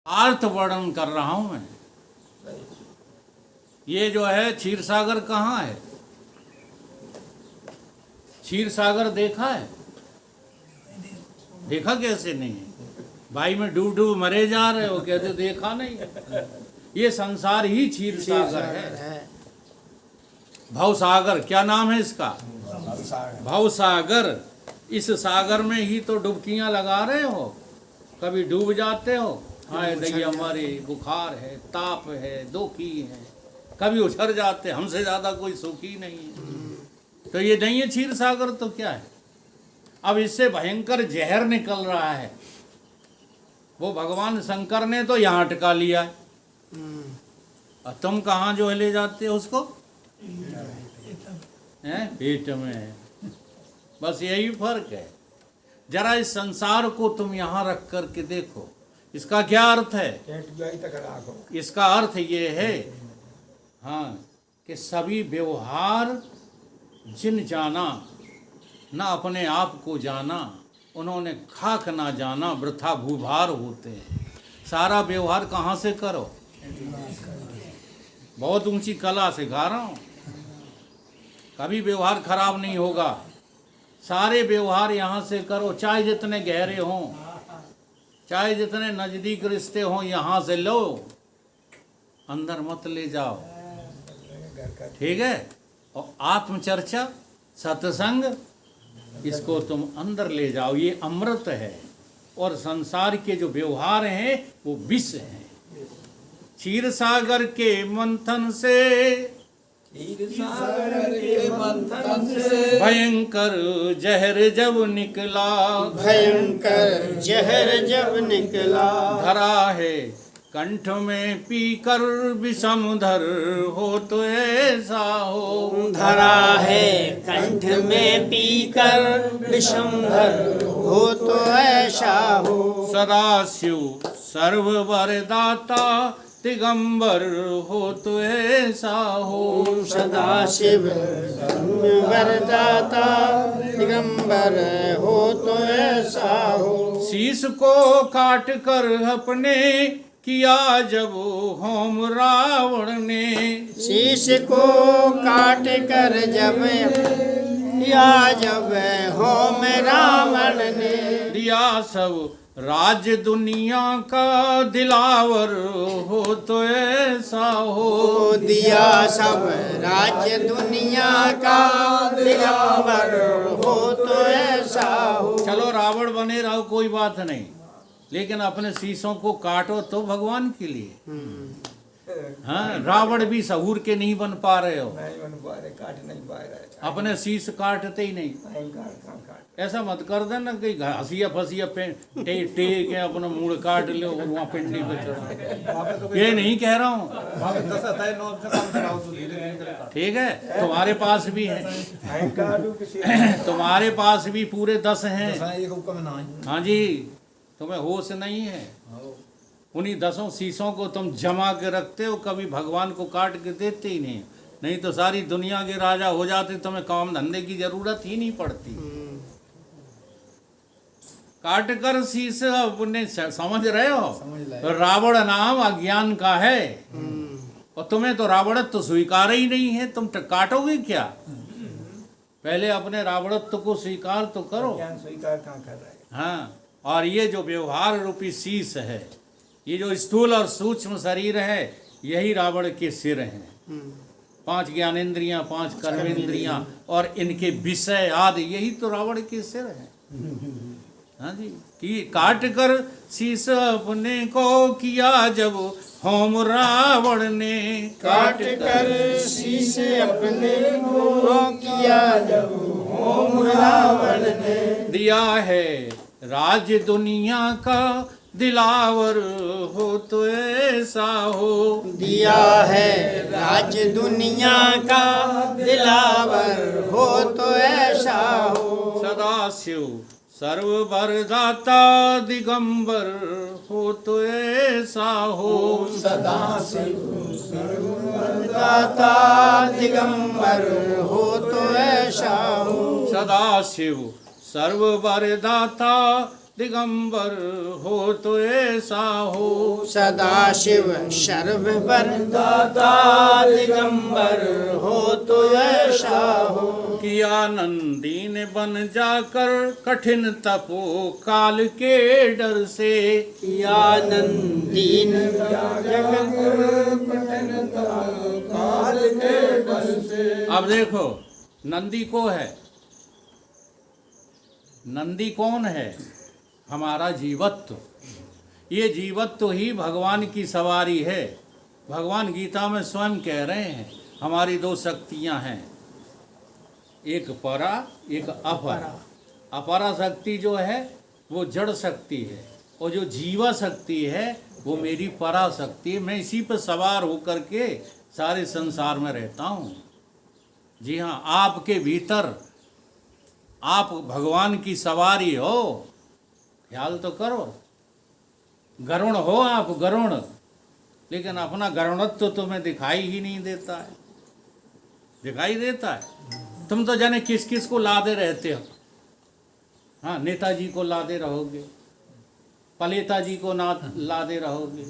अर्थ वर्णन कर रहा हूं मैं। ये जो है क्षीर सागर कहाँ है? क्षीर सागर देखा है? देखा कैसे नहीं है? भाई में डूब डूब मरे जा रहे हो, कहते देखा नहीं है। ये संसार ही क्षीर सागर है। भव सागर क्या नाम है इसका? भव सागर। इस सागर में ही तो डुबकियां लगा रहे हो, कभी डूब जाते हो, हाय दैया हमारे बुखार है, ताप है, दुखी है, कभी उछर जाते, हमसे ज्यादा कोई सुखी नहीं है। तो ये नहीं है क्षीर सागर तो क्या है? अब इससे भयंकर जहर निकल रहा है, वो भगवान शंकर ने तो यहाँ अटका लिया है। और तुम कहाँ जो है ले जाते हो उसको? पेट में। बस यही फर्क है। जरा इस संसार को तुम यहाँ रख करके देखो, इसका क्या अर्थ है? इसका अर्थ ये है, हाँ, कि सभी व्यवहार जिन जाना, ना अपने आप को जाना, उन्होंने खाक ना जाना, वृथा भूभार होते हैं। सारा व्यवहार कहाँ से करो? बहुत ऊंची कला सिखा रहा हूँ, कभी व्यवहार खराब नहीं होगा। सारे व्यवहार यहाँ से करो, चाहे जितने गहरे हों, चाहे जितने नजदीक रिश्ते हों, यहाँ से लो, अंदर मत ले जाओ, ठीक है? और आत्मचर्चा, सत्संग, इसको तुम अंदर ले जाओ, ये अमृत है। और संसार के जो व्यवहार हैं वो विष हैं। क्षीर सागर के मंथन से, भयंकर जहर जब निकला, भयंकर जहर जब निकला, धरा है कंठ में पीकर विषमधर हो तो ऐसा हो। धरा है कंठ में पीकर विषमधर हो तो ऐसा हो। सदाशिव सर्ववरदाता दिगंबर हो तो ऐसा हो। सदाशिव वरदाता दिगंबर हो तो ऐसा हो। शीश को काट कर अपने किया जब होम रावण ने, शीश को काट कर जब किया जब होम रावण ने, दिया सब राज्य दुनिया का दिलावर हो तो ऐसा हो। दिया सब राज्य दुनिया का दिलावर हो तो ऐसा हो। चलो रावण बने रहो, कोई बात नहीं, लेकिन अपने शीशों को काटो तो भगवान के लिए। हाँ, रावण भी सहूर के नहीं बन पा रहे हो, काट नहीं पा रहे, अपने शीश काटते ही नहीं। ऐसा मत कर देना कि हंसिया फसिया टेक अपना मूड काट लो और वहाँ पिंडी पे चढ़ो, ये नहीं कह रहा हूँ, ठीक है? तुम्हारे पास भी है, तुम्हारे पास भी पूरे 10 हैं। हाँ जी, तुम्हें होश नहीं है। उन्हीं 10 शीशों को तुम जमा के रखते हो, कभी भगवान को काट के देते ही नहीं। नहीं तो सारी दुनिया के राजा हो जाते, तुम्हें काम धंधे की जरूरत ही नहीं पड़ती। काट कर शीश अपने, समझ रहे हो? तो रावण नाम अज्ञान का है, और तुम्हें तो रावणत्व तो स्वीकार ही नहीं है, तुम काटोगे क्या? पहले अपने रावणत्व को स्वीकार तो करो। स्वीकार कहाँ कर रहे हैं? हाँ, और ये जो व्यवहार रूपी शीश है, ये जो स्थूल और सूक्ष्म शरीर है, यही रावण के सिर हैं। 5 ज्ञानेंद्रियां, 5 कर्मेंद्रियां और इनके विषय आदि, यही तो रावण के सिर हैं। हाँ जी, कि काट कर शीश अपने को किया जब होम रावण ने, काट कर शीश अपने को किया जब होम रावण ने, दिया है राज्य दुनिया का दिलावर हो तो ऐसा हो। दिया है राज्य दुनिया का दिलावर हो तो ऐसा हो। सदाशिव सर्ववरदाता दिगंबर हो तो ऐसा हो। सदाशिव सर्ववरदाता दिगंबर हो तो ऐसा हो। सदाशिव सर्ववरदाता दिगंबर हो तो ऐसा हो। सदाशिव सर्ववर दाता दिगंबर हो तो ऐसा हो। किया नंदी ने बन जाकर कठिन तपो काल के डर से। किया नंदीन जगत काल के डर से। अब देखो नंदी को है, नंदी कौन है? हमारा जीवत्व। ये जीवत्व ही भगवान की सवारी है। भगवान गीता में स्वयं कह रहे हैं हमारी दो शक्तियां हैं, एक परा एक अपरा। अपरा शक्ति जो है वो जड़ शक्ति है और जो जीवा शक्ति है वो मेरी परा शक्ति है। मैं इसी पर सवार होकर के सारे संसार में रहता हूँ। जी हाँ, आपके भीतर आप भगवान की सवारी हो, ख्याल तो करो। गरुण हो आप, गरुण, लेकिन अपना गरुणत्व तो तुम्हें दिखाई ही नहीं देता है। दिखाई देता है? तुम तो जाने किस किस को लादे रहते हो। हाँ, नेताजी को लादे रहोगे, पलेता जी को ना लादे रहोगे,